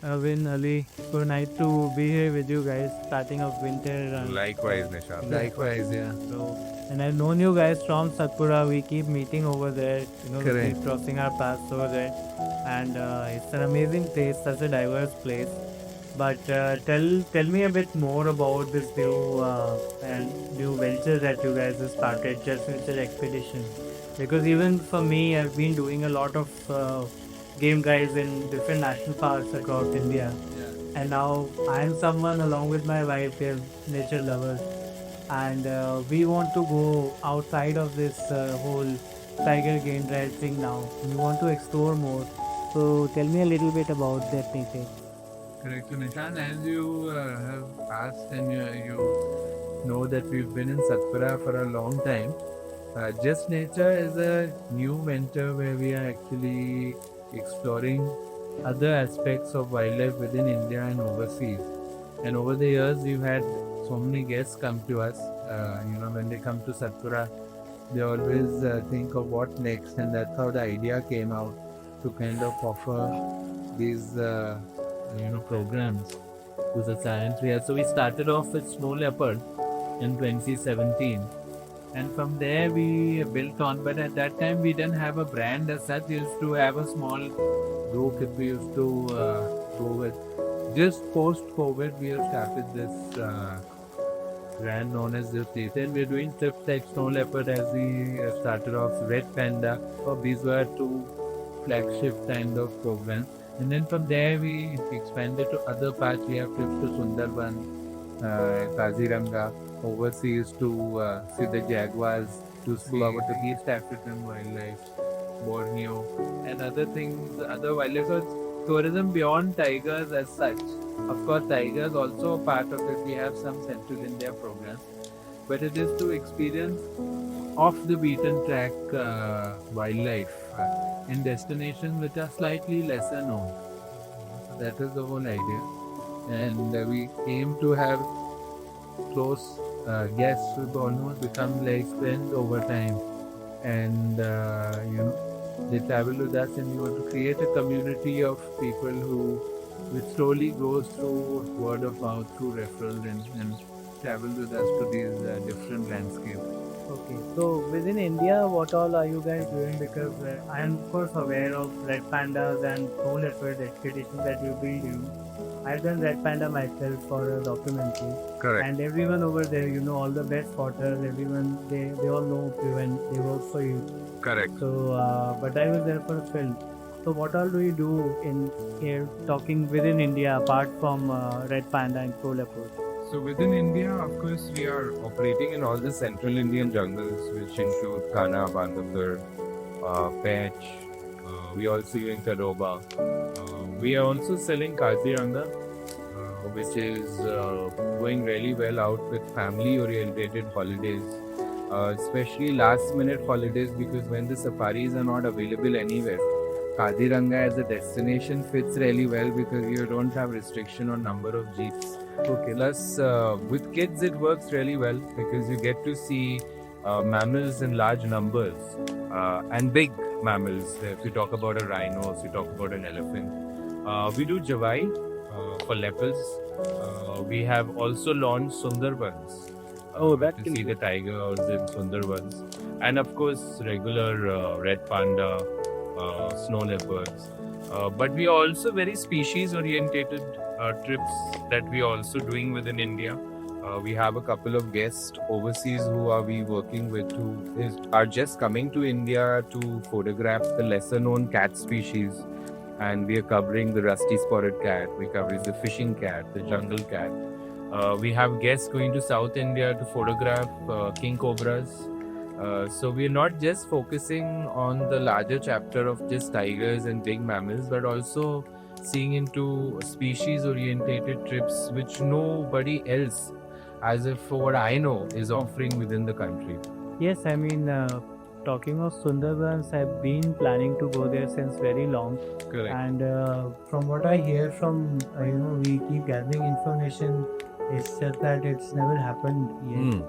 Erwin, Ali, so nice to be here with you guys, starting of winter. Likewise, Nishant. Likewise, yeah. So, and I've known you guys from Satpura. We keep meeting over there. We Correct. keep crossing our paths over there, and it's an amazing place, such a diverse place. But tell me a bit more about this new venture that you guys have started, Just Future Expedition. Because even for me, I've been doing a lot of game drives in different national parks across India, and now I'm someone along with my wife, we're nature lovers, and we want to go outside of this whole tiger game drive thing now. We want to explore more. So tell me a little bit about that nature. Correct. So, Nishan, as you have asked and you know that we've been in Satpura for a long time, Just Nature is a new venture where we are actually exploring other aspects of wildlife within India and overseas. And over the years, we've had so many guests come to us. When they come to Satpura, they always think of what next, and that's how the idea came out to kind of offer these programs to the science fair. So we started off with snow leopard in 2017, and from there we built on. But at that time we didn't have a brand as such. We used to have a small group that we used to go with. Just post COVID, we have started this brand known as Just Nature. We're doing trips like snow leopard as we started off, red panda. These were two flagship kind of programs. And then from there we expanded to other parts. We have trips to Sundarban, Kaziranga, overseas to see the jaguars, to see the East African wildlife, Borneo, and other things, other wildlife. So it's tourism beyond tigers as such. Of course, tigers also a part of it. We have some Central India programs, but it is to experience off the beaten track wildlife in destinations which are slightly lesser known. That is the whole idea. And we aim to have close guests who almost become like friends over time. And, they travel with us, and we want to create a community of people which slowly goes through word of mouth, through referral, and travel with us to these different landscapes. Okay, so within India, what all are you guys doing? Because I am of course aware of red pandas and snow leopard expeditions that you've been doing. I've done red panda myself for a documentary. Correct. And everyone over there, all the best spotters, everyone, they all know you and they work for you. Correct. So, but I was there for a film. So what all do you do in here talking within India apart from red panda and snow leopard? So within India, of course, we are operating in all the central Indian jungles, which include Kana, Bandhavgarh, Pech. We are also doing Tadoba. We are also selling Kaziranga, which is going really well out with family-oriented holidays, especially last-minute holidays, because when the safaris are not available anywhere, Kaziranga as a destination fits really well because you don't have restriction on number of jeeps. Okay. Plus, with kids, it works really well because you get to see mammals in large numbers and big mammals. If you talk about a rhino, if you talk about an elephant, we do Javai for leopards. We have also launched Sundarbans. To see the tigers in Sundarbans, and of course regular red panda, snow leopards. But we are also very species-orientated trips that we are also doing within India. We have a couple of guests overseas who are we working with who are just coming to India to photograph the lesser-known cat species. And we are covering the rusty spotted cat, we're covering the fishing cat, the jungle cat. We have guests going to South India to photograph king cobras. So we're not just focusing on the larger chapter of just tigers and big mammals, but also seeing into species-orientated trips which nobody else, as if for what I know, is offering within the country. Yes, I mean, talking of Sundarbans, I've been planning to go there since very long. Correct. And from what I hear from, we keep gathering information. It's just that it's never happened yet.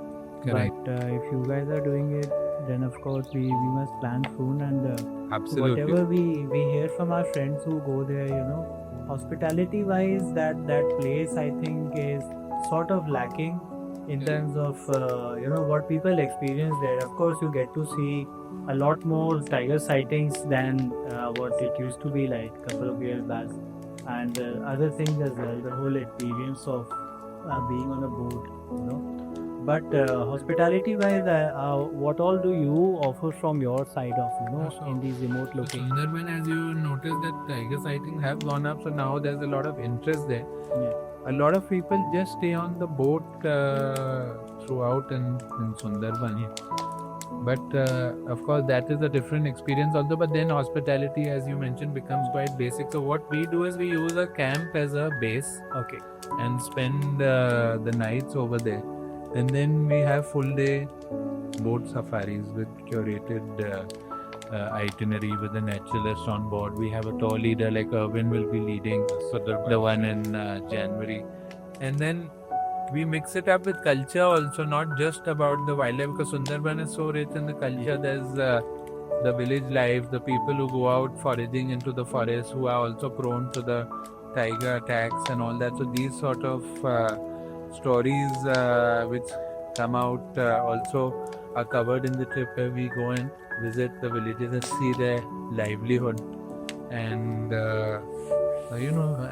Correct. But if you guys are doing it, then of course we must plan soon. And Absolutely. whatever we hear from our friends who go there, hospitality wise, that place I think is sort of lacking in terms of what people experience there. Of course, you get to see a lot more tiger sightings than what it used to be like a couple of years back, and other things as well. The whole experience of being on a boat, you know. But hospitality wise, what all do you offer from your side of in these remote So locations? Sundarban, as you noticed, that tiger sightings have gone up, so now there's a lot of interest there. Yeah. A lot of people just stay on the boat throughout in Sundarban. But of course, that is a different experience also. But then hospitality, as you mentioned, becomes quite basic. So what we do is we use a camp as a base, Okay. and spend the nights over there. And then we have full day boat safaris with curated itinerary with the naturalists on board. We have a tour leader like Erwin will be leading the one in January. And then we mix it up with culture also, not just about the wildlife, because Sundarban is so rich in the culture. There's the village life, the people who go out foraging into the forest, who are also prone to the tiger attacks and all that. So these sort of stories which come out also are covered in the trip, where we go and visit the villages and see their livelihood, and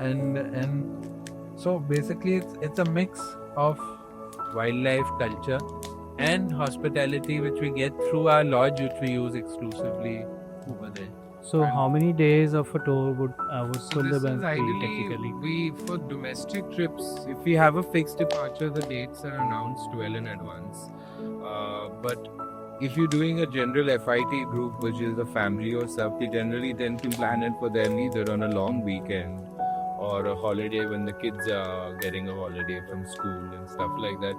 and so basically it's a mix of wildlife, culture, and hospitality, which we get through our lodge, which we use exclusively over there. So how many days of a tour would So this Sundarban is be ideally technically? we for domestic trips. If we have a fixed departure, the dates are announced well in advance. But if you're doing a general FIT group, which is a family or stuff, we generally tend to plan it for them either on a long weekend or a holiday when the kids are getting a holiday from school and stuff like that.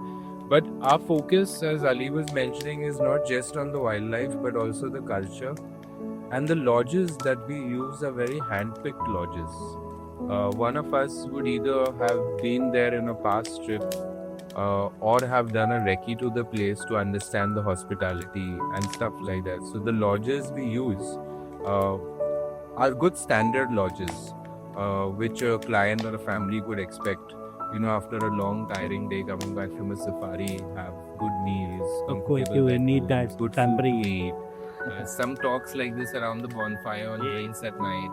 But our focus, as Ali was mentioning, is not just on the wildlife but also the culture. And the lodges that we use are very hand-picked lodges. One of us would either have been there in a past trip or have done a recce to the place to understand the hospitality and stuff like that. So the lodges we use are good standard lodges, which a client or a family would expect. After a long, tiring day coming back from a safari, have good meals. Of course, comfortable you need bedrooms, that good food pampering. to eat. Some talks like this around the bonfire on drinks at night.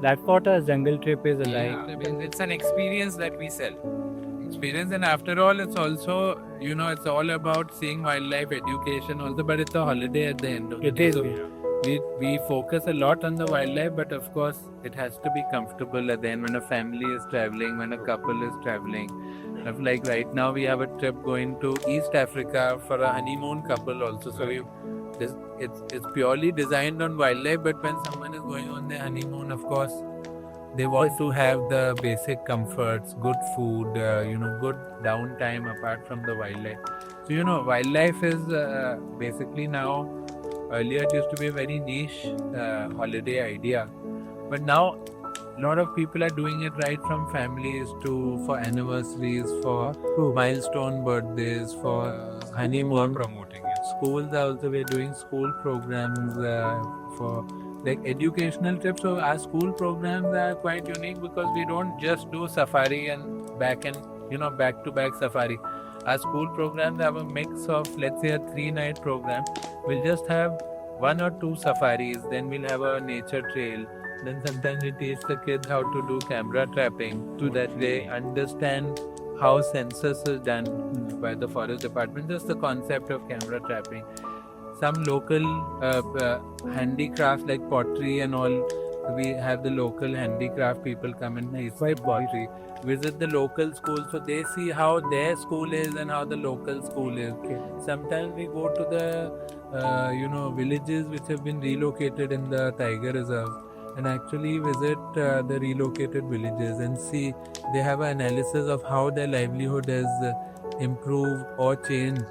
That what a jungle trip is like. Yeah, I mean, it's an experience that we sell. Experience, and after all, it's also, it's all about seeing wildlife, education also, but it's a holiday at the end of the It day. is. So we focus a lot on the wildlife, but of course it has to be comfortable at the end when a family is traveling, when a couple is traveling. Like right now we have a trip going to East Africa for a honeymoon couple also. So it's purely designed on wildlife, but when someone is going on their honeymoon, of course they want to have the basic comforts, good food, good downtime apart from the wildlife. So wildlife is basically now, earlier it used to be a very niche holiday idea, but now a lot of people are doing it, right from families to for anniversaries, for milestone birthdays, for honeymoon. Promoting it. Schools are also, we're doing school programs for like educational trips. So our school programs are quite unique because we don't just do safari and back to back safari. Our school programs have a mix of, let's say, a 3-night program. We'll just have 1 or 2 safaris, then we'll have a nature trail. Then sometimes we teach the kids how to do camera trapping so that they understand how census is done by the forest department, just the concept of camera trapping. Some local handicrafts like pottery and all. We have the local handicraft people come and teach pottery. Visit the local schools so they see how their school is and how the local school is. Okay. Sometimes we go to the villages which have been relocated in the tiger reserve and actually visit the relocated villages and see they have an analysis of how their livelihood has improved or changed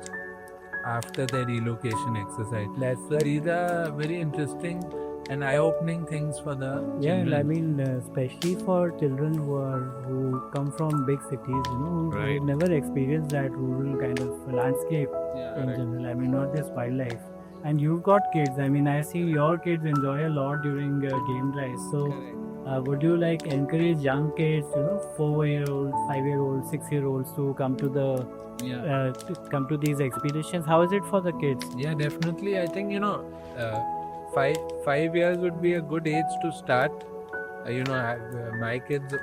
after their relocation exercise. So these are very interesting and eye-opening things for the children. I mean, especially for children who come from big cities, who Right. never experienced that rural kind of landscape Yeah, in right. general. I mean, not just wildlife. And you've got kids. I mean, I see your kids enjoy a lot during game drives. So, correct. would you like encourage young kids, 4-year-olds, 5-year-olds, 6-year-olds to come to to these expeditions? How is it for the kids? Yeah, definitely. I think uh, 5 years would be a good age to start. My kids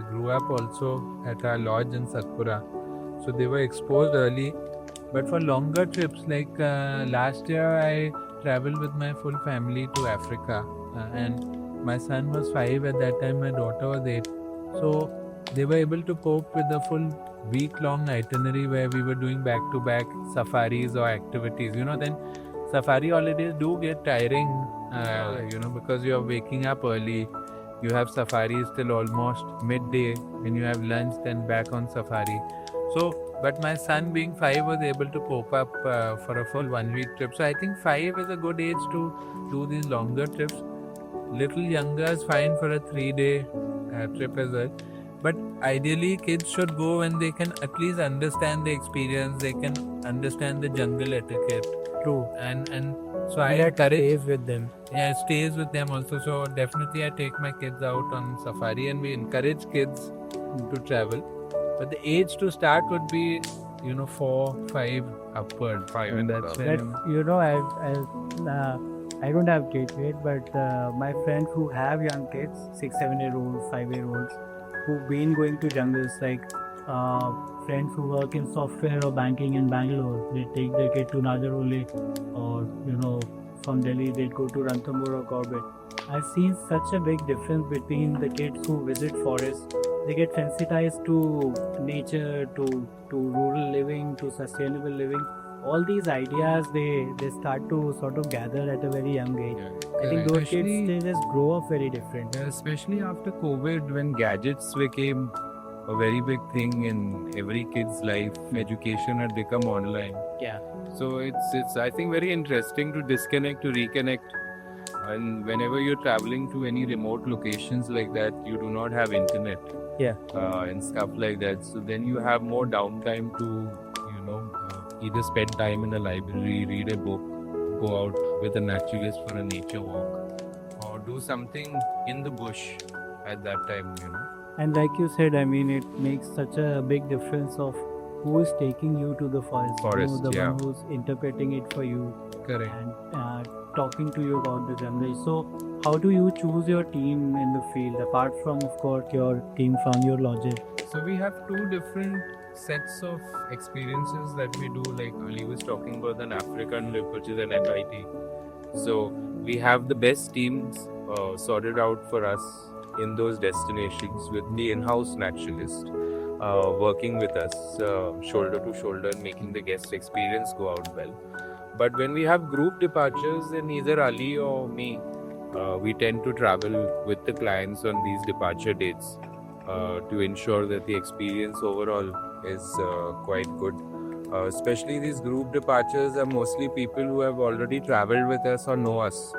grew up also at our lodge in Satpura, so they were exposed early. But for longer trips, like last year, I traveled with my full family to Africa, and my son was 5 at that time. My daughter was 8, so they were able to cope with the full week-long itinerary where we were doing back-to-back safaris or activities. Then safari holidays do get tiring, because you're waking up early. You have safaris till almost midday. When you have lunch, then back on safari. So, but my son being 5 was able to cope up for a full 1 week trip. So I think 5 is a good age to do these longer trips. Little younger is fine for a 3-day trip as well. But ideally, kids should go when they can at least understand the experience. They can understand the jungle etiquette. True. And so I That encourage. stays with them. Yeah, it stays with them also. So definitely, I take my kids out on safari, and we encourage kids to travel. But the age to start would be, 4, 5 upward. 5 and and that's above. when I don't have kids yet, but my friends who have young kids, 6, 7-year-olds, 5-year-olds, who've been going to jungles, like friends who work in software or banking in Bangalore, they take their kid to Najaroli, or from Delhi they'd go to Ranthambore or Corbett. I've seen such a big difference between the kids who visit forests. They get sensitized to nature, to rural living, to sustainable living. All these ideas they start to sort of gather at a very young age. I think those kids, they just grow up very different. Especially after COVID, when gadgets became a very big thing in every kid's life, education had become online. Yeah. So it's I think very interesting to disconnect, to reconnect. And whenever you're traveling to any remote locations like that, you do not have internet. Yeah. And stuff like that. So then you have more downtime to, either spend time in a library, read a book, go out with a naturalist for a nature walk, or do something in the bush at that time. And like you said, I mean, it makes such a big difference of who is taking you to the forest. The yeah. one who's interpreting it for you. Correct. And talking to you about the jungle. So, how do you choose your team in the field, apart from, of course, your team from your lodges? So we have 2 different sets of experiences that we do. Like Ali was talking about an African trip, which is an NIT. So we have the best teams sorted out for us in those destinations with the in-house naturalist working with us shoulder to shoulder, making the guest experience go out well. But when we have group departures, then either Ali or me, we tend to travel with the clients on these departure dates to ensure that the experience overall is quite good. Especially these group departures are mostly people who have already traveled with us or know us.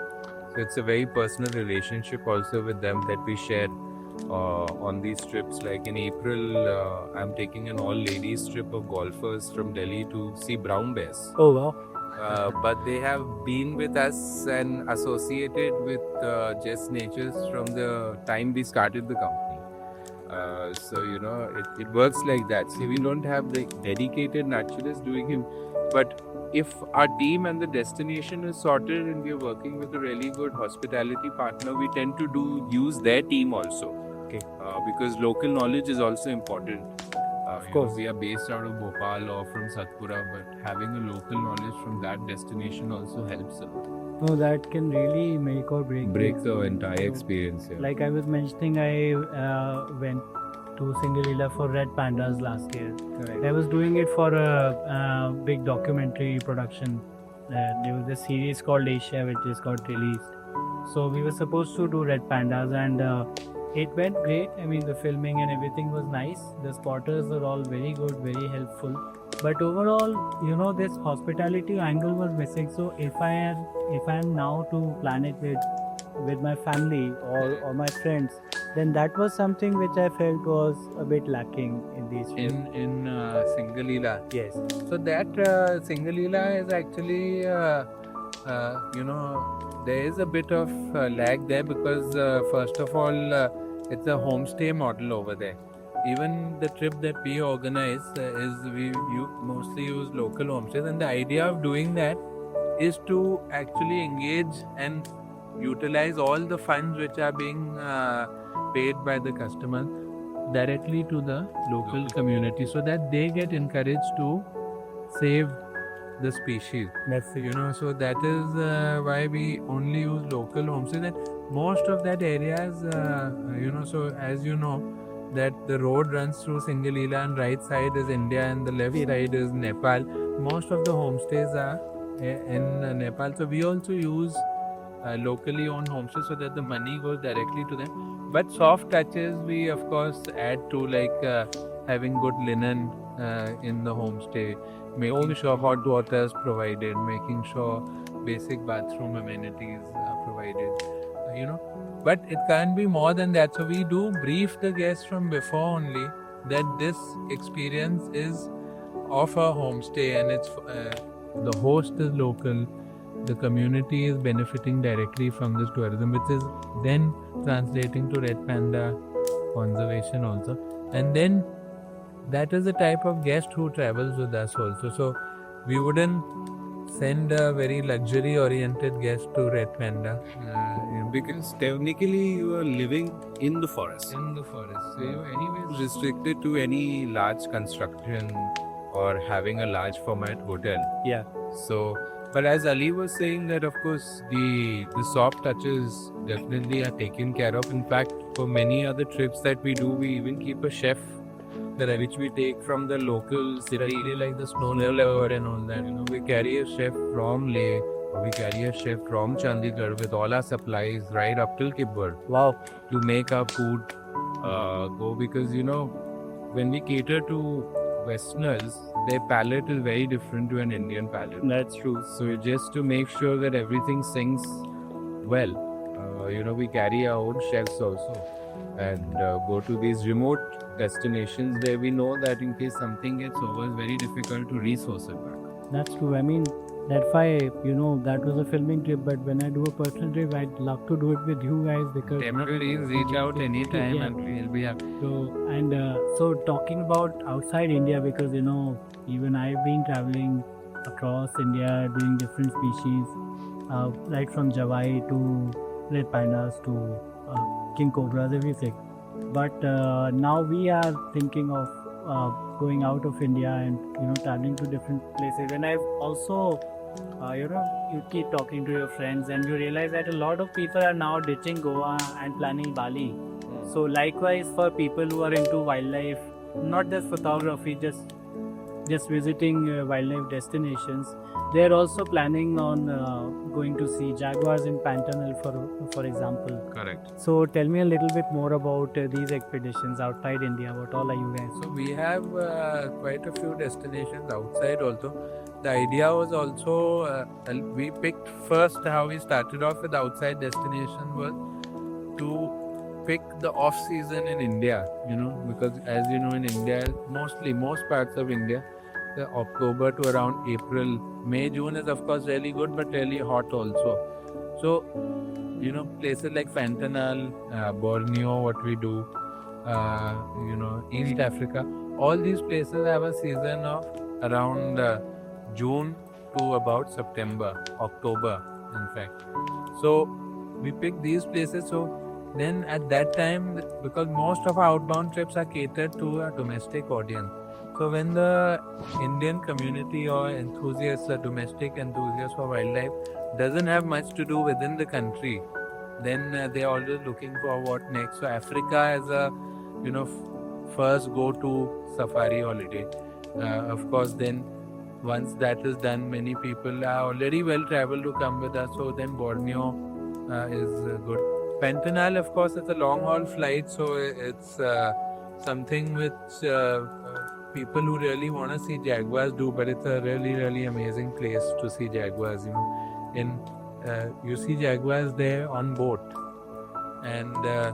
So it's a very personal relationship also with them that we share on these trips. Like in April, I'm taking an all-ladies trip of golfers from Delhi to see brown bears. Oh, wow. But they have been with us and associated with Just Natures from the time we started the company. So it works like that. See, we don't have the dedicated naturalists doing it, but if our team and the destination is sorted and we're working with a really good hospitality partner, we tend to use their team also. Okay. Because local knowledge is also important. Of course. We are based out of Bhopal or from Satpura, but having a local knowledge from that destination also helps a lot. No, that can really make or break The entire experience. Yeah. Like I was mentioning, I went to Singalila for red pandas last year. Correct. I was doing it for a big documentary production. There was a series called Asia, which is got released. So we were supposed to do red pandas, and it went great. I mean, the filming and everything was nice. The spotters were all very good, very helpful. But overall, this hospitality angle was missing. So if I am now to plan it with my family or my friends, then that was something which I felt was a bit lacking in these trips. In Singalila. Yes. So that Singalila is actually there is a bit of lag there because first of all, it's a homestay model over there. Even the trip that we organize is you mostly use local homestays, and the idea of doing that is to actually engage and utilize all the funds which are being paid by the customers directly to the local community so that they get encouraged to save the species. So that is why we only use local homestays. And most of that area is, so as you know, that the road runs through Singalila and right side is India and the left side is Nepal. Most of the homestays are in Nepal. So we also use locally owned homestays so that the money goes directly to them. But soft touches we of course add to, like having good linen in the homestay, making sure hot water is provided, making sure basic bathroom amenities are provided, But it can't be more than that. So we do brief the guests from before only that this experience is of a homestay and it's the host is local, the community is benefiting directly from this tourism, which is then translating to red panda conservation also. And then that is the type of guest who travels with us also. So we wouldn't send a very luxury oriented guest to red panda Because technically you are living in the forest. in the forest. So you anyways Restricted to any large construction or having a large format hotel. Yeah. So, but as Ali was saying that of course the soft touches definitely are taken care of. In fact, for many other trips that we do, we even keep a chef which we take from the local city, really like the snow leopard and all that. We carry a chef from Leh, or we carry a chef from Chandigarh with all our supplies right up till Kibber Wow. to make our food go, because when we cater to Westerners, their palate is very different to an Indian palate. That's true. So just to make sure that everything sings well, we carry our own chefs also and go to these remote destinations where we know that in case something gets over, it's very difficult to resource it back. That's true. I mean, that's why, that was a filming trip, but when I do a personal trip, I'd love to do it with you guys because. Definitely reach out anytime Yeah. and we'll be happy. So talking about outside India, because even I've been traveling across India doing different species, right from Jawai to red pandas to king cobras, everything. But now we are thinking of going out of India and traveling to different places. And I've also, you keep talking to your friends and you realize that a lot of people are now ditching Goa and planning Bali. So likewise for people who are into wildlife, not just photography, just visiting wildlife destinations, they are also planning on going to see jaguars in Pantanal, for example. Correct. So tell me a little bit more about these expeditions outside India. What all are you guys? So we have quite a few destinations outside also. The idea was also, we picked first, how we started off with outside destination was to pick the off season in India, because as you know in India, most parts of India, the October to around April, May, June is of course really good but really hot also. So, places like Pantanal, Borneo, what we do, East Africa, all these places have a season of around June to about September, October, in fact. So we picked these places. So then at that time, because most of our outbound trips are catered to a domestic audience. So when the Indian community or enthusiasts, or domestic enthusiasts for wildlife doesn't have much to do within the country, then they're always looking for what next. So Africa is a, first go-to safari holiday. Of course, then once that is done, many people are already well traveled to come with us. So then Borneo is good. Pantanal, of course, it's a long haul flight, so it's something which people who really want to see jaguars do, but it's a really, really amazing place to see jaguars. You see jaguars there on boat, and the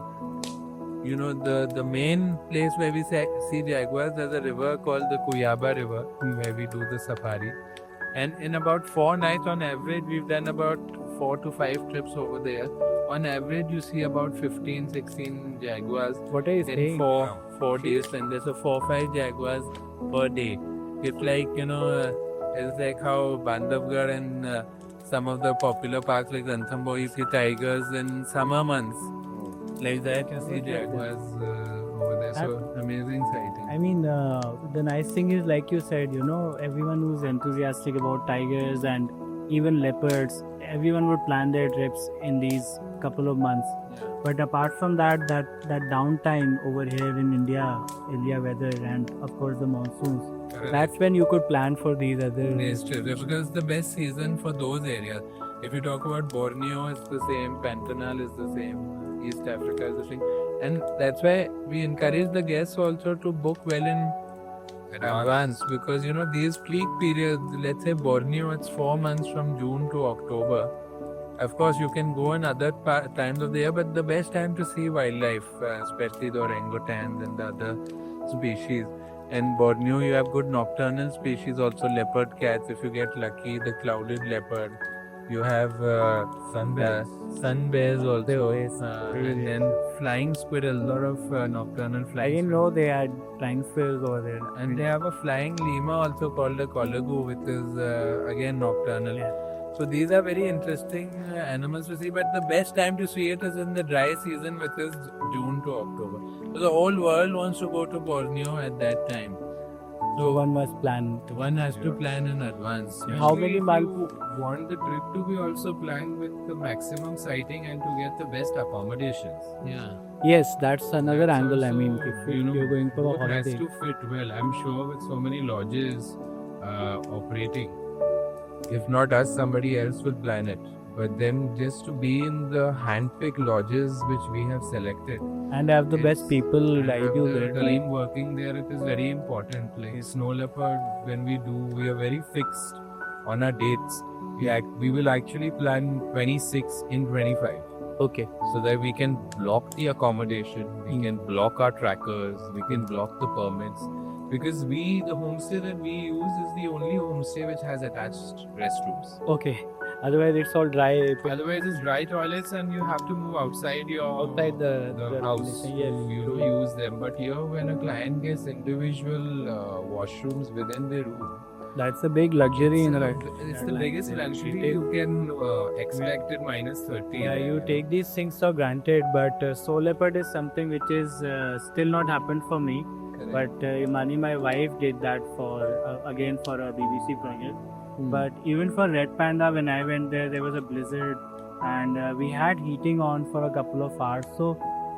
main place where we see jaguars, there's a river called the Cuyaba River where we do the safari, And in about 4 nights on average, we've done about 4 to 5 trips over there. On average, you see about 15, 16 jaguars What are you in saying? four days, and there's a 4, 5 jaguars per day. It's like, it's like how Bandhavgarh and some of the popular parks like Ranthambore, you see tigers in summer months. Like that, you see jaguars over there. So amazing sighting. I mean, the nice thing is, like you said, everyone who's enthusiastic about tigers and even leopards, everyone would plan their trips in these couple of months. But apart from that downtime over here in India weather, and of course the monsoons, that's when you could plan for these other. Yes, true. Because the best season for those areas. If you talk about Borneo, it's the same. Pantanal is the same. East Africa is the same. And that's why we encourage the guests also to book well in advance, because these peak periods, let's say Borneo, it's 4 months from June to October. Of course, you can go in other times of the year, but the best time to see wildlife, especially the orangutans and the other species. And Borneo, you have good nocturnal species, also leopard cats. If you get lucky, the clouded leopard. You have sun bears also, and then flying squirrels. A lot of nocturnal I flying. didn't know they had flying squirrels over there. And they have a flying lemur also called a colagu, which is again nocturnal. Yeah. So these are very interesting animals to see, but the best time to see it is in the dry season, which is June to October. So the whole world wants to go to Borneo at that time. So one must plan. One has to plan in advance. How many months? You want the trip to be also planned with the maximum sighting and to get the best accommodations. Yeah. Yes, that's another That's angle. I also, mean, if you're going for a both has holiday. to fit well. I'm sure with so many lodges operating. If not us, somebody else will plan it. But then just to be in the hand-picked lodges which we have selected. And have the best people And guide have you the there. team working there, it is very important. Like snow leopard, when we are very fixed on our dates. We will actually plan 26 in 25. Okay. So that we can block the accommodation, we can block our trackers, we can block the permits. Because the homestay that we use is the only homestay which has attached restrooms. Okay. Otherwise, it's all dry. Otherwise, it's dry toilets and you have to move outside Outside the house to yes. use them. But here, when a client gets individual washrooms within their room, That's a big luxury in the it's the biggest luxury you can expect at -30. Yeah, you take these things for granted, but Soul Leopard is something which is still not happened for me. But Imani, my wife, did that for again for a BBC project. But even for Red Panda, when I went there was a blizzard, and we had heating on for a couple of hours. So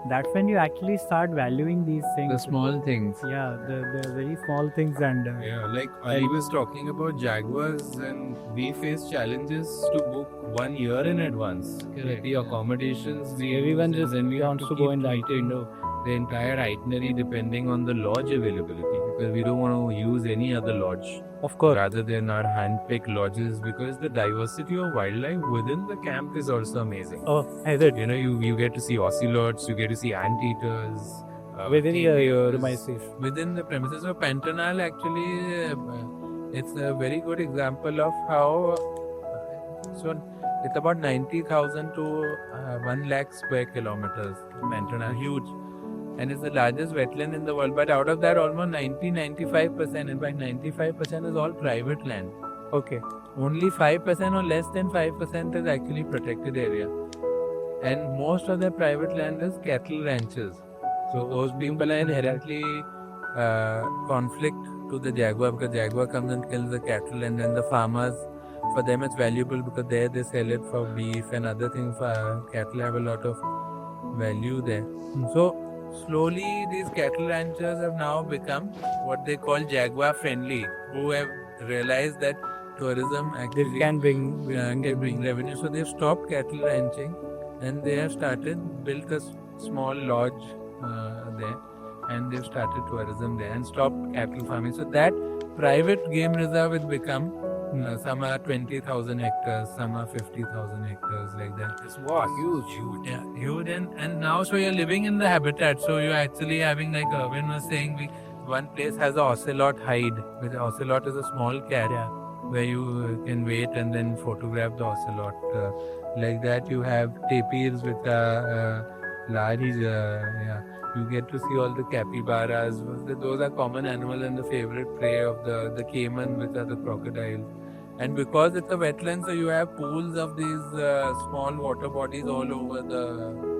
that's when you actually start valuing these things. The small things. Yeah, the very small things, and Yeah, like Ali was talking about jaguars, and we face challenges to book 1 year in advance. Correct. The accommodations, everyone use, just and we wants have to go in keep that tweaking window. the entire itinerary depending on the lodge availability, because we don't want to use any other lodge Of course. rather than our hand-picked lodges, because the diversity of wildlife within the camp is also amazing. Oh, is it? You get to see ocelots, you get to see anteaters. Within your tapirs, premises. Within the premises of Pantanal, actually, it's a very good example of how. So it's about 90,000 to 1 lakh square kilometers. Pantanal, huge. And it's the largest wetland in the world. But out of that, almost 95%, in fact 95% is all private land. Okay. Only 5% or less than 5% is actually protected area. And most of the private land is cattle ranches. So those people are inherently conflict to the jaguar, because jaguar comes and kills the cattle, and then the farmers, for them it's valuable because there they sell it for beef and other things. Cattle have a lot of value there. So slowly these cattle ranchers have now become what they call jaguar friendly, who have realized that tourism This actually can bring can bring revenue. So they've stopped cattle ranching and they have built a small lodge there, and they've started tourism there and stopped cattle farming. So that private game reserve has become, some are 20,000 hectares, some are 50,000 hectares, like that. It's huge. Yeah, huge. And now, so you're living in the habitat. So you're actually having, like Erwin was saying, one place has a ocelot hide, which ocelot is a small cat. Yeah. where you can wait and then photograph the ocelot. Like that, you have tapirs with large. Yeah, you get to see all the capybaras. Those are common animals and the favorite prey of the caiman, which are the crocodiles. And because it's a wetland, so you have pools of these small water bodies all over the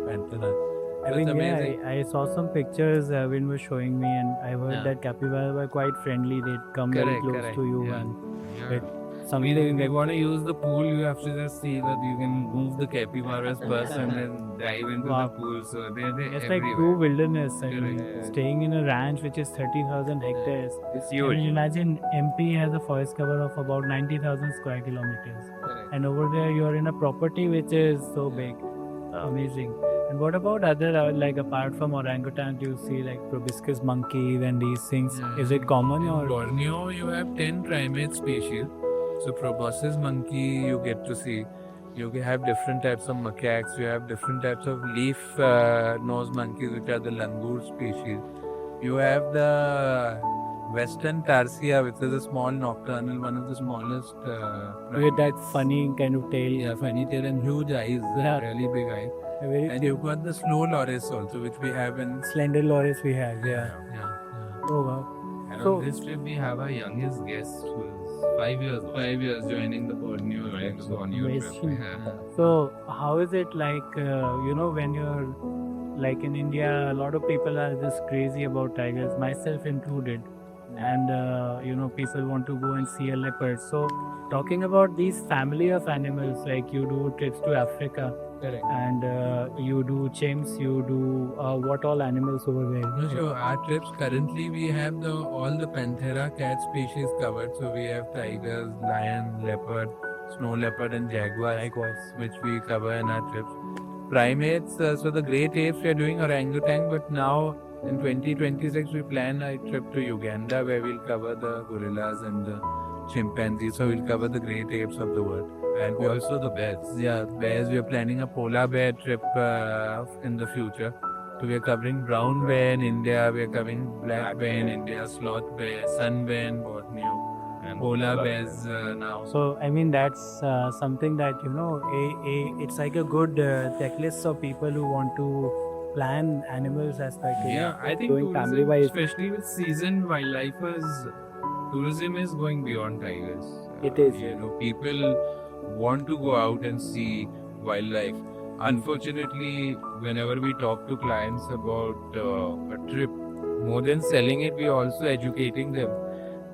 Pantanal. I It's mean, yeah, amazing. I saw some pictures Erwin was showing me, and I heard Yeah. that capybara were quite friendly. They'd come very Correct, close correct. to you, Yeah. and Yeah. it's If something you that want to use the pool, you have to just see that you can move the capybaras first and then dive into Wow. the pool. So they're it's like everywhere. true wilderness. I mean, Correct. staying in a ranch which is 30,000 hectares. It's I huge. mean, imagine MP has a forest cover of about 90,000 square kilometers, Correct. and over there you're in a property which is so big. Amazing. And what about other like apart from orangutan, do you see like proboscis monkeys and these things? Is it common In or? Borneo, you have 10 primate species. So proboscis monkey, you get to see. You have different types of macaques. You have different types of leaf nose monkeys, which are the langur species. You have the western tarsia, which is a small nocturnal, one of the smallest. With that funny kind of tail. Yeah, funny tail and huge eyes, Yeah. really big eyes. Very And you've got the slow loris also, which we have in. slender loris we have. Yeah. Yeah. Oh wow. And So- on this trip, we have our youngest guest who is 5 years joining the Borneo trip. Amazing. Yeah. So how is it like? When you're like in India, a lot of people are just crazy about tigers, myself included. And people want to go and see a leopard. So talking about these family of animals, like you do trips to Africa, Correct. and you do chimps, you do what all animals over there? No, so our trips currently we have all the Panthera cat species covered. So we have tigers, lion, leopard, snow leopard, and jaguar, Likewise. which we cover in our trips. Primates, so the great apes we are doing orangutan, but now in 2026 we plan a trip to Uganda where we'll cover the gorillas and the chimpanzees. So we'll cover the great apes of the world. And we also the bears. Yeah, bears. We are planning a polar bear trip in the future. So we are covering brown bear in India. We are covering black bear in India, sloth bear, sun bear in Borneo, and polar bears now. So I mean that's something that it's like a good checklist of people who want to plan animals as like I think doing family tourism, wise. especially with seasoned wildlifers, tourism is going beyond tigers. It is. People want to go out and see wildlife. Unfortunately, whenever we talk to clients about a trip, more than selling it, we are also educating them.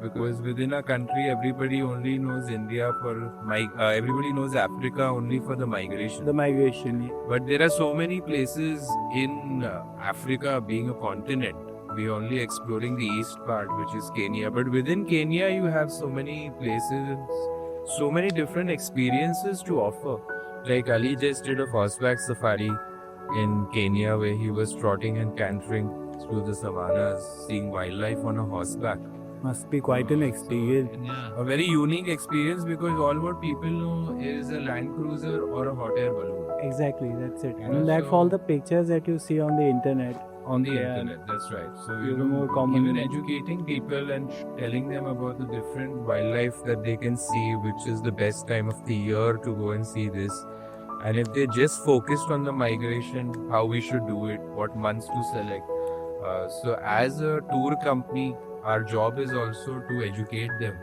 Because within our country, everybody only knows India everybody knows Africa only for the migration. The migration. But there are so many places in Africa being a continent. We are only exploring the east part, which is Kenya. But within Kenya, you have so many places, so many different experiences to offer. Like Ali just did a horseback safari in Kenya where he was trotting and cantering through the savannas, seeing wildlife on a horseback. Must be quite an experience. Yeah, a very unique experience because all what people know is a Land Cruiser or a hot air balloon. Exactly, that's it. You And know, that's so- all the pictures that you see on the internet. On the Yeah. internet, that's right. So You're more common. even educating people and telling them about the different wildlife that they can see, which is the best time of the year to go and see this. And if they just focused on the migration, how we should do it, what months to select. So as a tour company, our job is also to educate them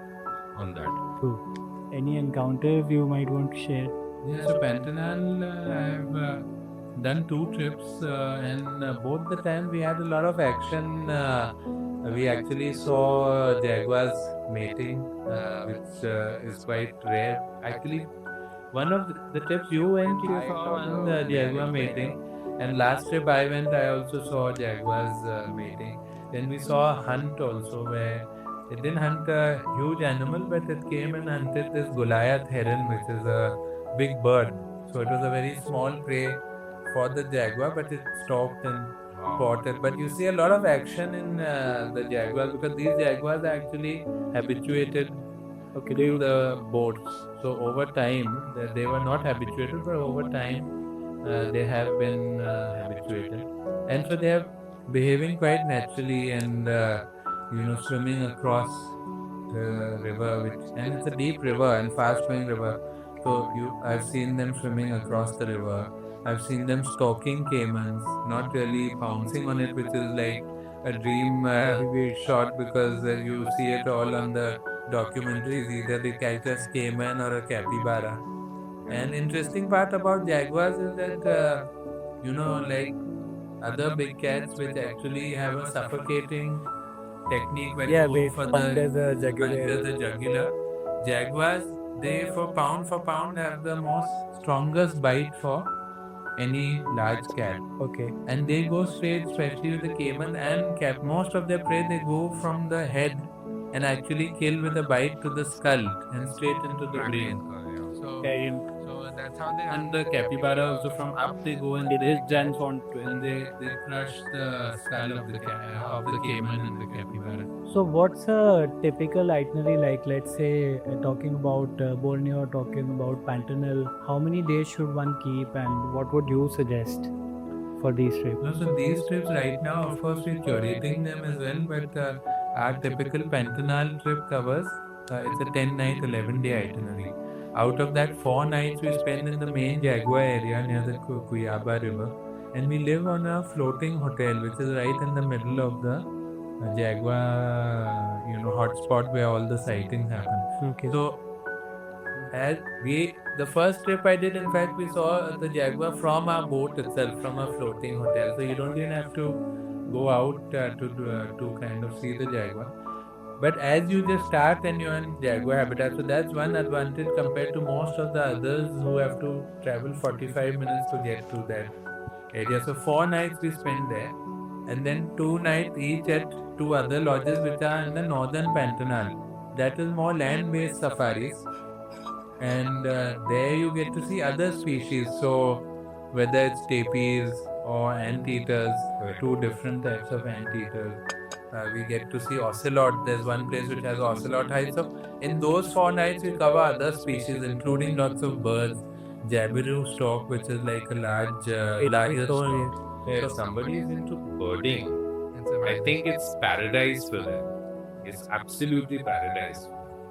on that. True. Any encounters you might want to share? Yeah, so Pantanal, I've done 2 trips, and both the time we had a lot of action. We actually saw jaguars mating, which is quite rare. Actually, one of the trips you went, you saw one jaguar mating, and last trip I went, I also saw jaguars mating. Then we saw a hunt also where it didn't hunt a huge animal, but it came and hunted this Goliath heron, which is a big bird. So it was a very small prey for the jaguar, but it stopped and fought it. But you see a lot of action in the jaguar because these jaguars are actually habituated to the boats. So over time, they were not habituated, but over time they have been habituated, and so they are behaving quite naturally and swimming across river, and it's a deep river and fast flowing river. So I've seen them swimming across the river. I've seen them stalking caimans, not really pouncing on it, which is like a dream shot because you see it all on the documentaries. Either they catch a caiman or a capybara. And interesting part about jaguars is that like other big cats, which actually have a suffocating technique where Yeah, you go they for puncture the puncture jugular. the jugular. Jaguars, they for pound have the most strongest bite for any large cat, Okay. and they go straight, especially with the caiman and cap. Most of their prey they go from the head and actually kill with a bite to the skull and straight into the brain. So, Yeah, in, so that's how they. And the capybara also from up they go and it they is jump jumps on and twin. they crush the skull of of the caiman and the capybara. So, what's a typical itinerary like? Let's say, talking about Borneo, talking about Pantanal. How many days should one keep, and what would you suggest for these trips? No, so these trips right now, of course, we're curating them as well, but our typical Pantanal trip covers it's a 10-night, 11-day itinerary. Out of that, 4 nights we spend in the main Jaguar area near the Cuyaba River, and we live on a floating hotel, which is right in the middle of the Jaguar, hotspot where all the sightings happen. Okay. So as the first trip I did, in fact, we saw the jaguar from our boat itself, from a floating hotel. So you don't even have to go out to kind of see the jaguar. But as you just start and you're in jaguar habitat, so that's one advantage compared to most of the others who have to travel 45 minutes to get to that area. So 4 nights we spend there, and then 2 nights each at two other lodges which are in the northern Pantanal. That is more land-based safaris, and there you get to see other species. So whether it's tapirs or anteaters, two different types of anteaters. We get to see ocelot. There's one place which has ocelot hide. So in those 4 nights, we cover other species, including lots of birds. Jabiru stork, which is like a larger so stork. If somebody is into birding, I think it's paradise for them. It's absolutely paradise.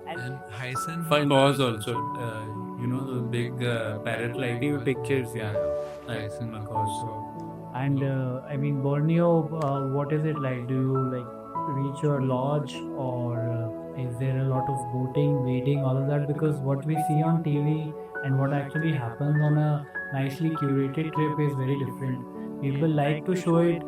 And hyacinth macaws also, those big parrot-like pictures, yeah, hyacinth macaws. So, And I mean, Borneo, what is it like? Do you like reach your lodge, or is there a lot of boating, wading, all of that? Because what we see on TV and what actually happens on a nicely curated trip is very different. People like to show it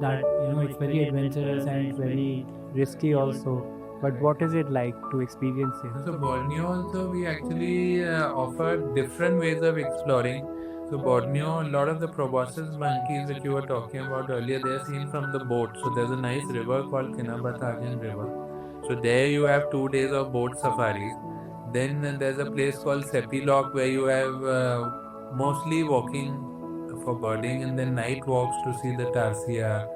that it's very adventurous and it's very risky also. But what is it like to experience it? so Borneo also we actually offer different ways of exploring. So Borneo, a lot of the proboscis monkeys that you were talking about earlier, they're seen from the boat. So there's a nice river called Kinabatangan River. So there you have 2 days of boat safaris. Then there's a place called Sepilok where you have mostly walking for birding, and then night walks to see the tarsia,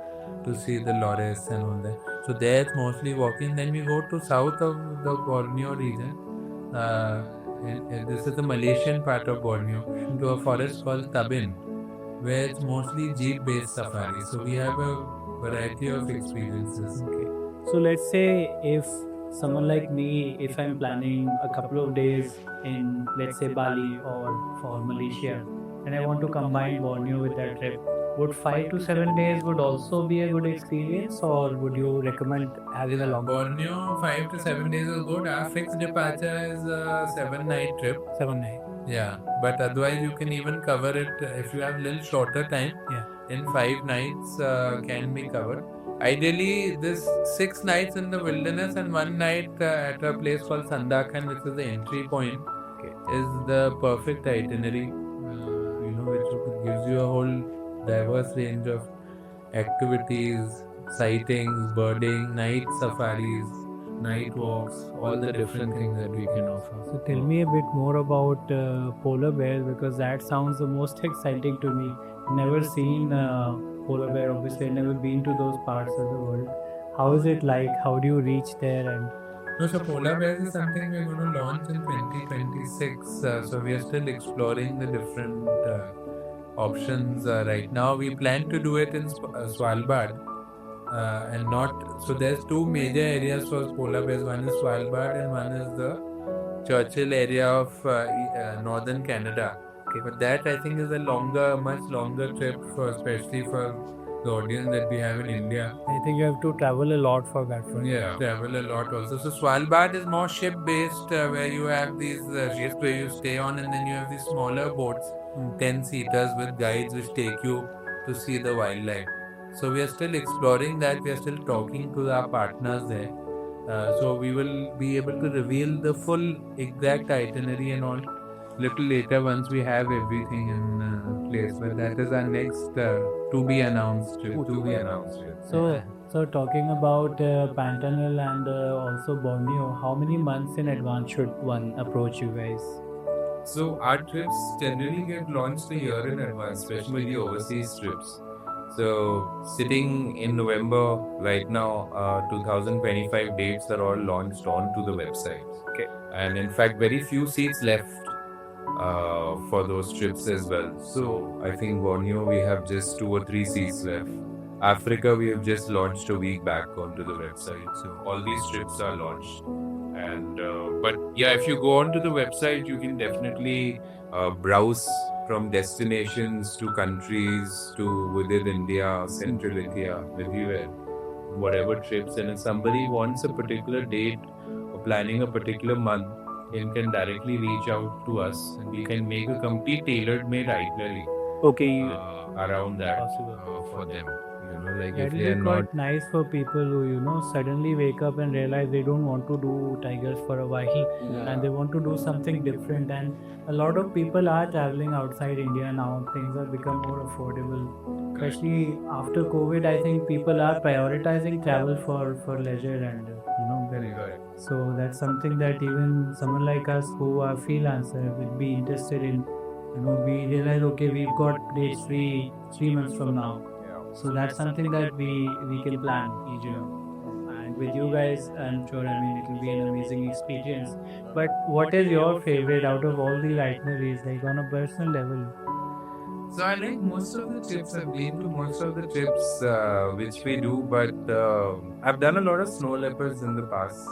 to see the loris and all that. So there it's mostly walking. Then we go to south of the Borneo region. This is the Malaysian part of Borneo, to a forest called Tabin, where it's mostly jeep-based safari. So we have a variety of experiences. Okay. So let's say if someone like me, if I'm planning a couple of days in, let's say, Bali or for Malaysia, and I want to combine Borneo with that trip, would 5 to 7 days would also be a good experience, or would you recommend having a longer Borneo, 5 to 7 days is good. Our fixed departure is a 7-night trip. 7 nights? Yeah, but otherwise you can even cover it if you have a little shorter time. Yeah. In 5 nights can be covered. Ideally, this 6 nights in the wilderness and 1 night at a place called Sandakan, which is the entry point, is the perfect itinerary. Which gives you a whole diverse range of activities, sightings, birding, night safaris, night walks, all the different things that we can offer. So tell me a bit more about polar bears, because that sounds the most exciting to me. Never seen polar bear. Obviously, I've never been to those parts of the world. How is it like? How do you reach there? And No, so polar bears is something we're going to launch in 2026. So we are still exploring the different options right now. We plan to do it in Svalbard, and not so there's two major areas for polar bears. One is Svalbard and one is the Churchill area of northern Canada. Okay, but that I think is a longer, much longer trip for especially for the audience that we have in India. I think you have to travel a lot for that one. Yeah, travel a lot also. So Svalbard is more ship based, where you have these ships where you stay on, and then you have these smaller boats, 10-seaters with guides which take you to see the wildlife. So we are still exploring that. We are still talking to our partners there. So we will be able to reveal the full exact itinerary and all little later once we have everything in place. But that is our next to be announced trip. To be announced. So, so talking about Pantanal and also Borneo, how many months in advance should one approach you guys? So our trips generally get launched a year in advance, especially the overseas trips. So sitting in November right now, 2025 dates are all launched onto the website. Okay. And in fact, very few seats left for those trips as well. So I think Borneo we have just 2 or 3 seats left. Africa we have just launched a week back onto the website. So all these trips are launched. And but yeah, if you go onto the website, you can definitely browse from destinations to countries to within India, Central India, everywhere, whatever trips. And if somebody wants a particular date or planning a particular month, they can directly reach out to us, and we can make a complete tailor-made itinerary Okay, around that possible. for them. You know, like if That they will are be not quite nice for people who, suddenly wake up and realize they don't want to do tigers for a while and they want to do something different. And a lot of people are traveling outside India now. Things have become more affordable. Especially after COVID, I think people are prioritizing travel for leisure and, very good. so that's something that even someone like us who are freelancer will be interested in. We realize, okay, we've got dates free 3 months from now. So that's something that we can plan each year. And with you guys, I'm sure, I mean, it will be an amazing experience. But what is your favorite out of all these itineraries, like on a personal level? So I like most of the trips. I've been to most of the trips which we do, but I've done a lot of snow leopards in the past.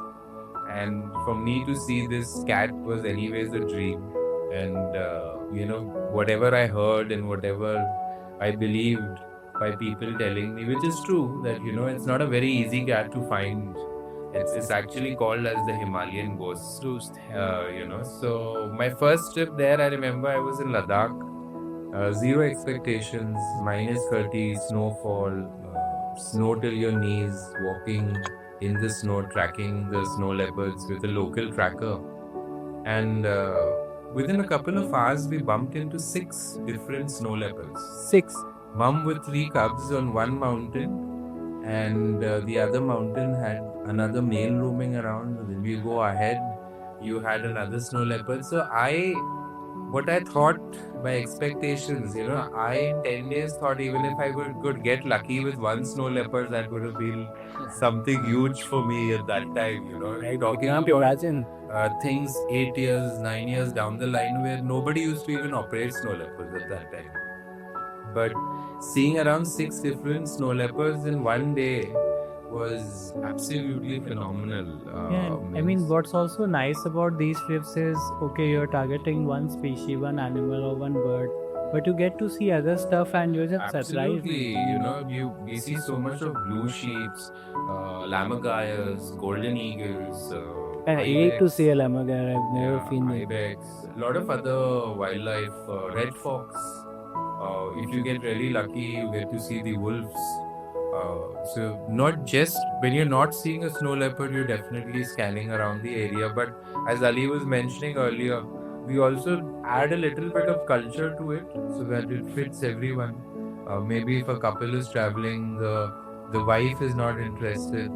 And for me to see this cat was anyways a dream. And whatever I heard and whatever I believed by people telling me, which is true, that it's not a very easy cat to find. It's actually called as the Himalayan ghost. So my first trip there, I remember I was in Ladakh. Zero expectations, -30, snowfall, snow till your knees, walking in the snow, tracking the snow leopards with a local tracker. And within a couple of hours, we bumped into 6 different snow leopards. 6. Mom with 3 cubs on one mountain, and the other mountain had another male roaming around. When we go ahead, you had another snow leopard. So what I thought by expectations, I in 10 days thought even if I could get lucky with one snow leopard, that would have been something huge for me at that time, Talking about things 8 years, 9 years down the line where nobody used to even operate snow leopards at that time. But seeing around 6 different snow leopards in one day was absolutely phenomenal. Yeah, I mean, what's also nice about these trips is, okay, you're targeting one species, one animal, or one bird, but you get to see other stuff and you're just surprised. Absolutely, we see so much of blue sheeps, lammergeiers, golden eagles. I hate to see a lammergeier. I've never seen it. ibex, a lot of other wildlife, red fox. If you get really lucky, you get to see the wolves. So not just when you're not seeing a snow leopard, you're definitely scanning around the area. But as Ali was mentioning earlier, we also add a little bit of culture to it so that it fits everyone. Maybe if a couple is traveling, the wife is not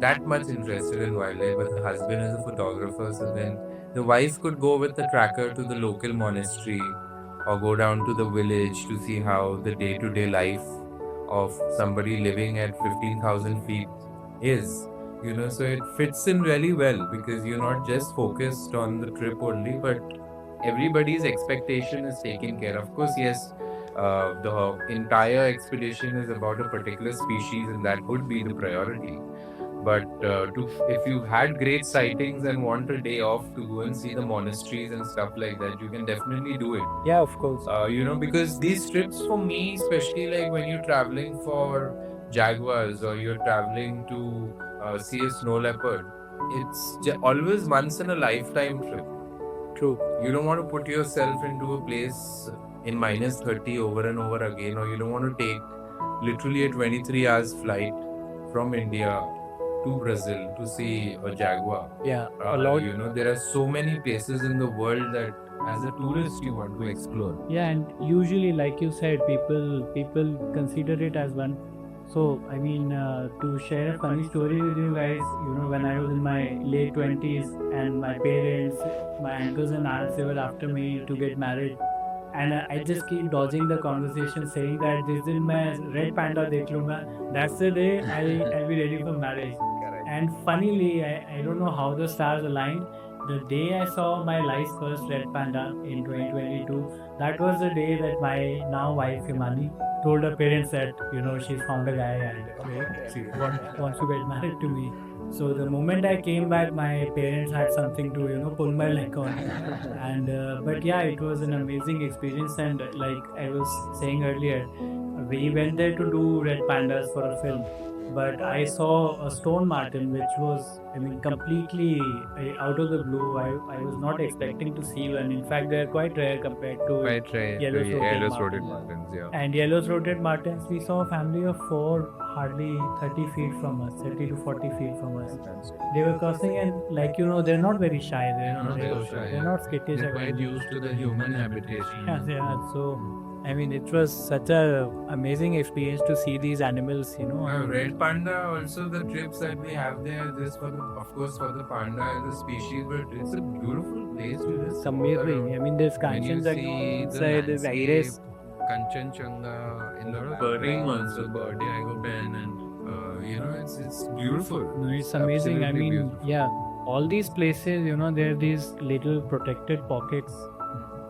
that much interested in wildlife, but the husband is a photographer. So then the wife could go with the tracker to the local monastery or go down to the village to see how the day-to-day life of somebody living at 15,000 feet is. So it fits in really well because you're not just focused on the trip only, but everybody's expectation is taken care of. Of course, yes, the entire expedition is about a particular species, and that would be the priority. But if you've had great sightings and want a day off to go and see the monasteries and stuff like that, you can definitely do it. Yeah, of course. Because these trips for me, especially like when you're traveling for jaguars or you're traveling to see a snow leopard, it's always once in a lifetime trip. True. You don't want to put yourself into a place in minus 30 over and over again, or you don't want to take literally a 23 hours flight from India to Brazil to see a jaguar. Yeah, a lot. There are so many places in the world that as a tourist you want to explore. Yeah, and usually, like you said, people consider it as one. So, I mean, to share a funny story with you guys, when I was in my late 20s and my parents, my uncles and aunts, they were after me to get married. And I just keep dodging the conversation, saying that this is my red panda dekh lunga. That's the day I'll be ready for marriage. And funnily, I don't know how the stars aligned. The day I saw my life's first red panda in 2022, that was the day that my now wife Himani told her parents that she's found a guy and she wants to get married to me. So the moment I came back, my parents had something to pull my leg on, and but yeah, it was an amazing experience. And like I was saying earlier, we went there to do red pandas for a film, but I saw a stone marten, which was, I mean, completely out of the blue. I was not expecting to see one. In fact, they are quite rare compared to yellow-throated martins, yeah. and yellow-throated martens. We saw a family of 4, hardly 30 feet from us, 30 to 40 feet from us. They were crossing, and they're not very shy. They're not skittish. They're quite used to the human habitation. Yeah, they are. So, I mean, it was such a amazing experience to see these animals, Red panda, also the trips that we have there, just of course for the panda as a species, but it's a beautiful place to just. It's amazing. I mean, there's Kanchenjunga, there's Iris. Kanchenjunga, in the birding also, birding I go pen, and it's beautiful. No, it's amazing. I Absolutely mean, beautiful. yeah, all these places, there are these little protected pockets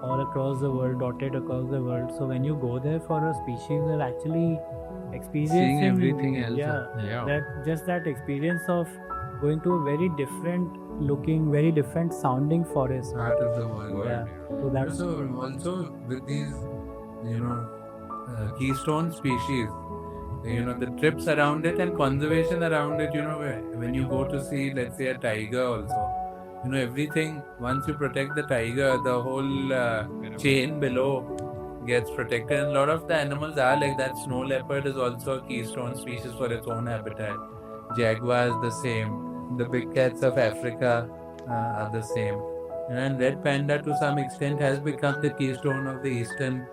all across the world, dotted across the world. So when you go there for a species, you're actually experiencing Seeing everything else. Yeah, that experience of going to a very different looking, very different sounding forest. Part of the world. Yeah. So that's Also with these, keystone species, the trips around it and conservation around it, when you go to see, let's say, a tiger also, everything, once you protect the tiger, the whole chain below gets protected. And a lot of the animals are like that. Snow leopard is also a keystone species for its own habitat. Jaguar is the same. The big cats of Africa are the same. And red panda to some extent has become the keystone of the eastern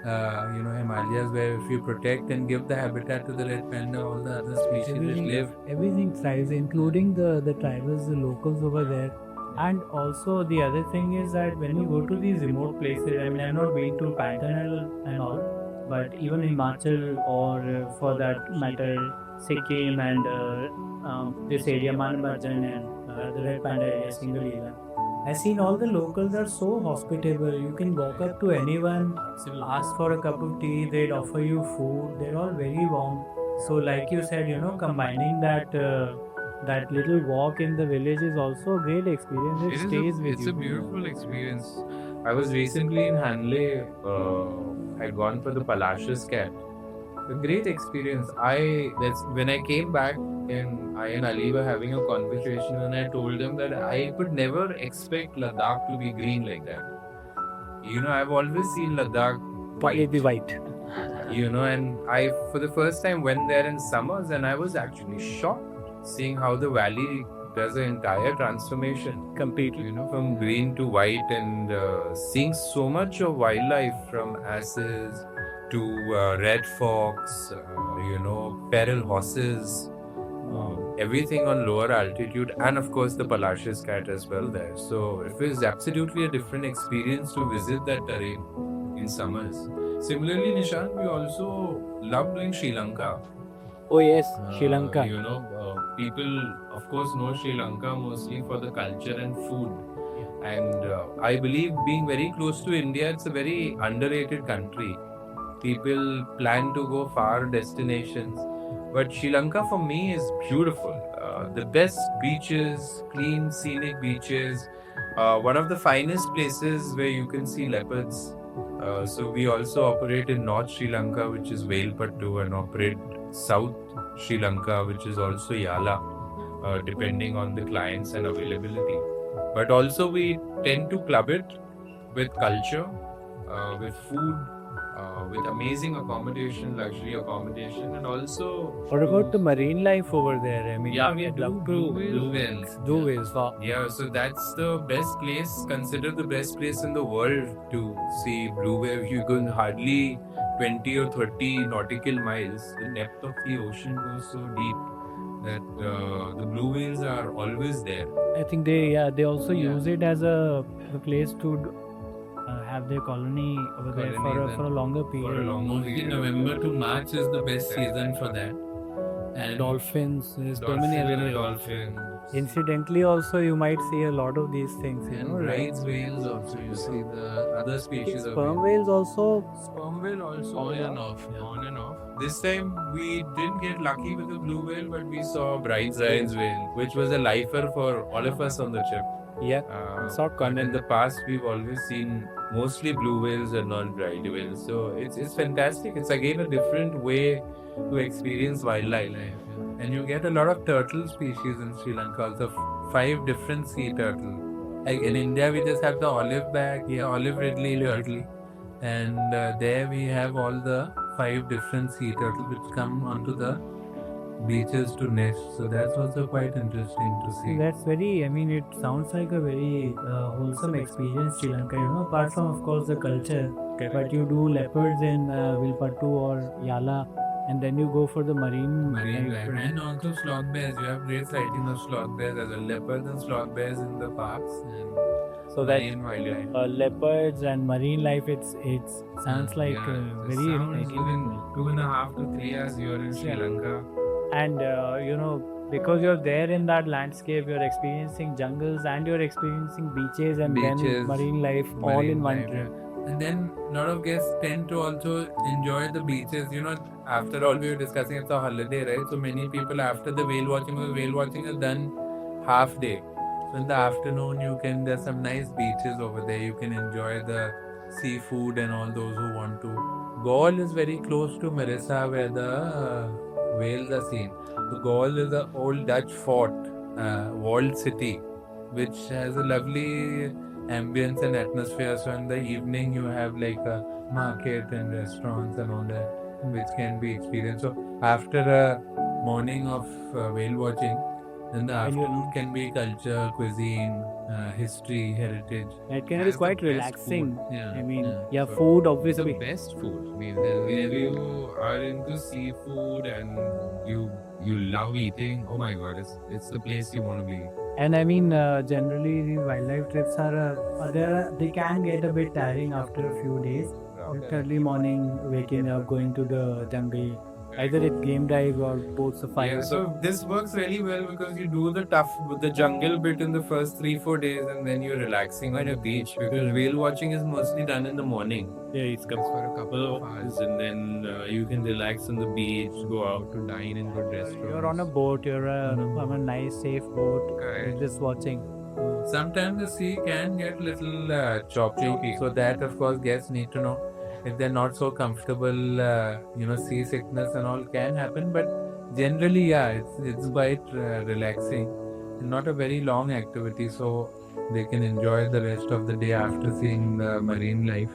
Himalayas, where if you protect and give the habitat to the red panda, all the other species which live. everything thrives, including the tribals, the locals over there. And also the other thing is that when you go to these remote places, I mean, I've not been to Pantanal and all, but even Himachal or for that matter, Sikkim and this area, Manmarjan and the Red Panda area, Singalila. I've seen all the locals are so hospitable. You can walk up to anyone, ask for a cup of tea, they'd offer you food. They're all very warm. So, like you said, combining that little walk in the village is also a great experience. It stays with It's you. a beautiful experience. I was recently in Hanley. I'd gone for the Palacios cat. A great experience. When I came back, and I and Ali were having a conversation, and I told him that I could never expect Ladakh to be green like that. I've always seen Ladakh Maybe white. and I for the first time went there in summers, and I was actually shocked seeing how the valley does an entire transformation Completely. from green to white, and seeing so much of wildlife from asses to red fox, feral horses, everything on lower altitude, and of course the Palacios cat as well there. So it was absolutely a different experience to visit that terrain in summers. Similarly, Nishant, we also love doing Sri Lanka. Oh yes, Sri Lanka. People, of course, know Sri Lanka mostly for the culture and food. And I believe being very close to India, it's a very underrated country. people plan to go far destinations. But Sri Lanka for me is beautiful. The best beaches, clean, scenic beaches, one of the finest places where you can see leopards. So we also operate in North Sri Lanka, which is Velpattu, and operate South Sri Lanka, which is also Yala, depending on the clients and availability. But also we tend to club it with culture, with food, with amazing accommodation, luxury accommodation, and also What about the marine life over there? I mean, yeah, we I'd do love blue to whales. do whales. Wow. Yeah, so that's the best place, considered the best place in the world to see blue whale. You can hardly 20 or 30 nautical miles. The depth of the ocean goes so deep that the blue whales are always there. I think they also Yeah. use it as a place to have their colony over there Colonies for a longer For a period. long Mostly period. November to March is the best season for that. And Dolphins, there's so many other dolphins. Incidentally, also you might see a lot of these things. You know, and right? rice whales also. You see the other species of Sperm whales. whales also. Sperm whale also On yeah. and off. Yeah. On and off. This time we didn't get lucky with the blue whale, but we saw bright Zion's whale, which was a lifer for all of us on the trip. Yeah. Saw But in Conan. the past, we've always seen mostly blue whales and not bright whales. So it's fantastic. It's again a different way to experience wildlife. And you get a lot of turtle species in Sri Lanka, also 5 different sea turtle. Like in India, we just have the olive back, olive ridley turtle, and there we have all the 5 different sea turtle which come onto the beaches to nest. So that's also quite interesting to see. That's very. I mean, it sounds like a very wholesome experience, Sri Lanka. You know, apart from of course the culture, but you do leopards in Vilpattu or Yala, and then you go for the marine Life. And also sloth bears. You have great sighting of sloth bears as well. Leopards and sloth bears in the parks. And So that marine wildlife. leopards and marine life, it's sounds like Yeah, it very sounds exciting. within 2.5 to 3 hours you're in Sri Lanka. And you know, because you're there in that landscape, you're experiencing jungles and you're experiencing beaches and then Beaches, marine life all marine in one life, trip. yeah. And then a lot of guests tend to also enjoy the beaches. You know, after all, we were discussing it's a holiday, right? So many people after the whale watching is done half day. So in the afternoon, there's some nice beaches over there. You can enjoy the seafood and all those who want to. Gaul is very close to Marissa where the whales are seen. So Gaul is an old Dutch fort, walled city, which has a lovely ambience and atmosphere. So in the evening you have like a market and restaurants and all that, which can be experienced. So after a morning of whale watching, then the afternoon can be culture, cuisine, history, heritage. It can be Has the quite best relaxing. food. Yeah, I mean, yeah. yeah, So food the obviously. best food. I mean, if you are into seafood and you love eating, oh my god, it's the place you want to be. And I mean, generally these wildlife trips they can get a bit tiring after a few days. Early morning, waking up, going to the jungle, either it's game dive or both suffice. Yeah, so this works really well because you do the jungle bit in the first 3-4 days, and then you're relaxing on a beach because whale watching is mostly done in the morning. Yeah, it's For a couple of hours, and then you can relax on the beach, go out to dine in good restaurants. You're on a boat. You're on a nice, safe boat. Correct. You're just watching. Sometimes the sea can get little choppy, so that of course guests need to know. If they're not so comfortable, seasickness and all can happen. But generally, yeah, it's quite relaxing. Not a very long activity, so they can enjoy the rest of the day after seeing the marine life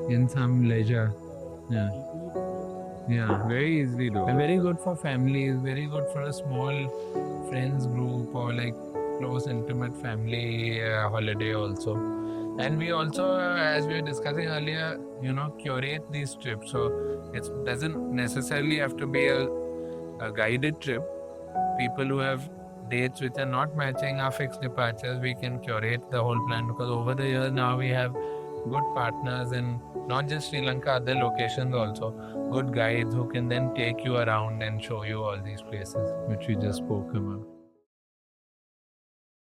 in some leisure. Yeah. Yeah, very easily do. And very good for families, very good for a small friends group or like close intimate family holiday also. And we also, as we were discussing earlier, curate these trips. So it doesn't necessarily have to be a guided trip. People who have dates which are not matching our fixed departures, we can curate the whole plan because over the years now we have good partners in not just Sri Lanka, other locations also. Good guides who can then take you around and show you all these places which we just spoke about.